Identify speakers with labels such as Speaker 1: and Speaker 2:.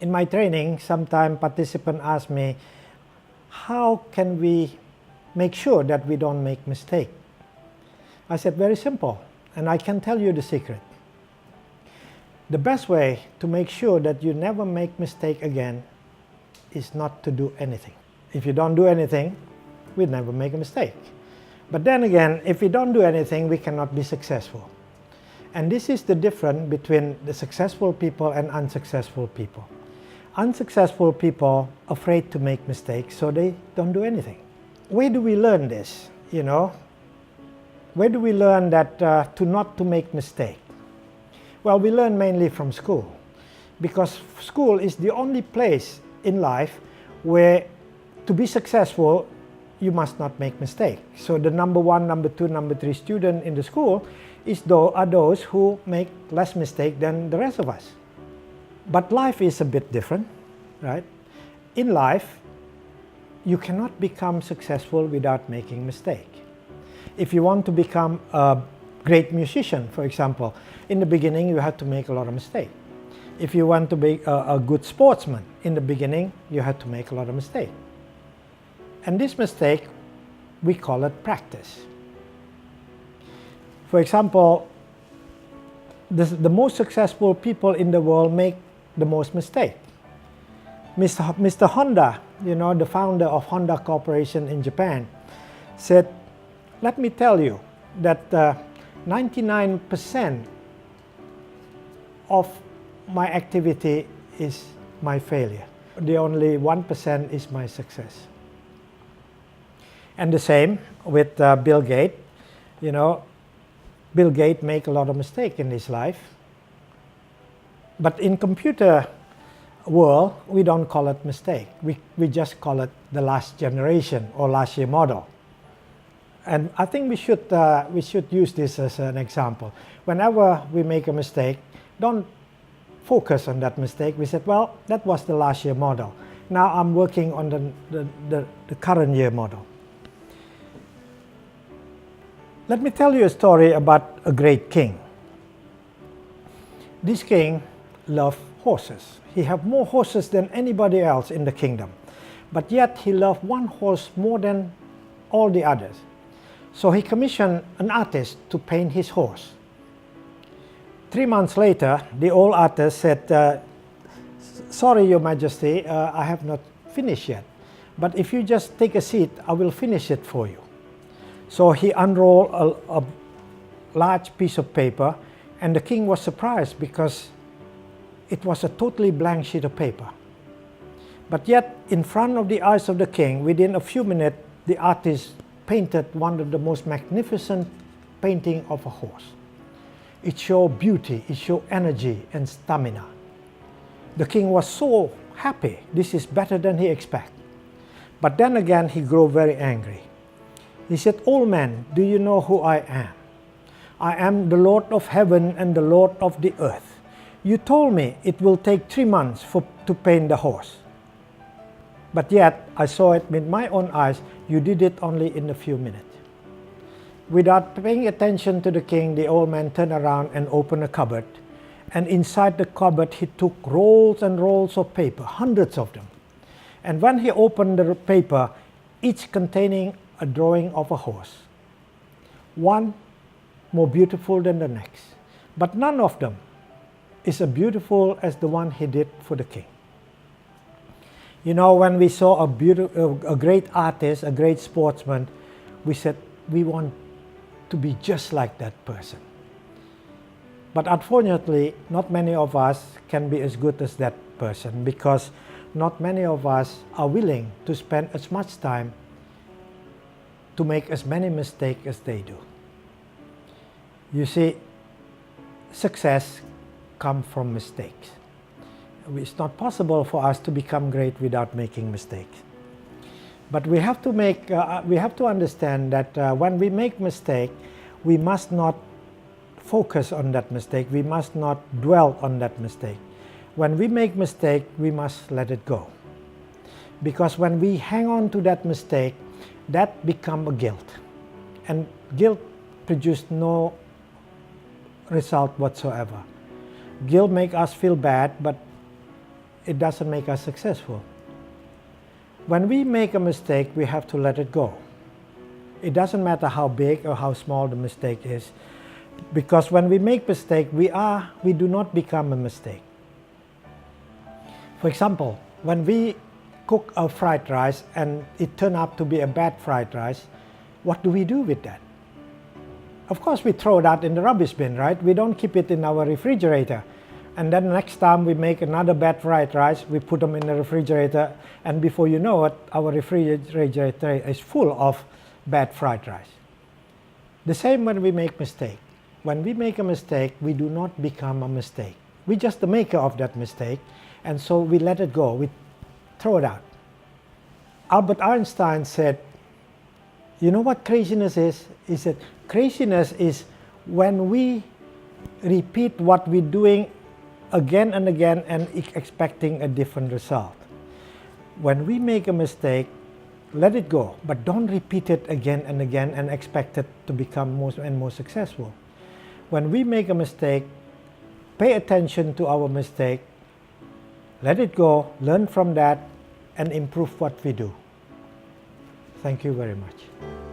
Speaker 1: In my training, sometimes participants ask me, how can we make sure that we don't make mistakes? I said, very simple, and I can tell you the secret. The best way to make sure that you never make mistake again is not to do anything. If you don't do anything, we'll never make a mistake. But then again, if we don't do anything, we cannot be successful. And this is the difference between the successful people and unsuccessful people. Unsuccessful people are afraid to make mistakes, so they don't do anything. Where do we learn this? Where do we learn that to not to make mistakes? Well, we learn mainly from school, because school is the only place in life where to be successful, you must not make mistakes. So the number 1, number 2, number 3 student in the school are those who make less mistake than the rest of us. But life is a bit different, right? In life, you cannot become successful without making mistake. If you want to become a great musician, for example, in the beginning you have to make a lot of mistakes. If you want to be a good sportsman, in the beginning you have to make a lot of mistakes. And this mistake, we call it practice. For example, the most successful people in the world make the most mistake. Mr. Honda, the founder of Honda Corporation in Japan, said, let me tell you that 99% of my activity is my failure. The only 1% is my success. And the same with Bill Gates. Bill Gates make a lot of mistakes in his life. But in computer world, we don't call it mistake. We just call it the last generation or last year model. And I think we should use this as an example. Whenever we make a mistake, don't focus on that mistake. We said, well, that was the last year model. Now I'm working on the current year model. Let me tell you a story about a great king. This king loved horses. He had more horses than anybody else in the kingdom. But yet he loved one horse more than all the others. So he commissioned an artist to paint his horse. 3 months later, the old artist said, sorry, Your Majesty, I have not finished yet. But if you just take a seat, I will finish it for you. So he unrolled a large piece of paper, and the king was surprised because it was a totally blank sheet of paper. But yet, in front of the eyes of the king, within a few minutes, the artist painted one of the most magnificent painting of a horse. It showed beauty, it showed energy and stamina. The king was so happy. This is better than he expected. But then again, he grew very angry. He said, old man, do you know who I am? I am the Lord of heaven and the Lord of the earth. You told me it will take 3 months to paint the horse. But yet, I saw it with my own eyes. You did it only in a few minutes. Without paying attention to the king, the old man turned around and opened a cupboard. And inside the cupboard, he took rolls and rolls of paper, hundreds of them. And when he opened the paper, each containing a drawing of a horse, one more beautiful than the next. But none of them is as beautiful as the one he did for the king. When we saw a great artist, a great sportsman, we said, we want to be just like that person. But unfortunately, not many of us can be as good as that person, because not many of us are willing to spend as much time to make as many mistakes as they do. You see, success comes from mistakes. It's not possible for us to become great without making mistakes. But we have to understand that when we make mistake, we must not focus on that mistake. We must not dwell on that mistake. When we make mistake, we must let it go. Because when we hang on to that mistake, that becomes a guilt. And guilt produces no result whatsoever. Guilt makes us feel bad, but it doesn't make us successful. When we make a mistake, we have to let it go. It doesn't matter how big or how small the mistake is, because when we make mistake, we do not become a mistake. For example, when we cook a fried rice and it turned out to be a bad fried rice, what do we do with that? Of course, we throw that in the rubbish bin, right? We don't keep it in our refrigerator. And then next time we make another bad fried rice, we put them in the refrigerator, and before you know it, our refrigerator is full of bad fried rice. The same when we make mistake. When we make a mistake, we do not become a mistake. We're just the maker of that mistake, and so we let it go, we throw it out. Albert Einstein said, you know what craziness is? He said, craziness is when we repeat what we're doing again and again and expecting a different result. When we make a mistake, let it go, but don't repeat it again and again and expect it to become more and more successful. When we make a mistake, pay attention to our mistake, let it go, learn from that, and improve what we do. Thank you very much.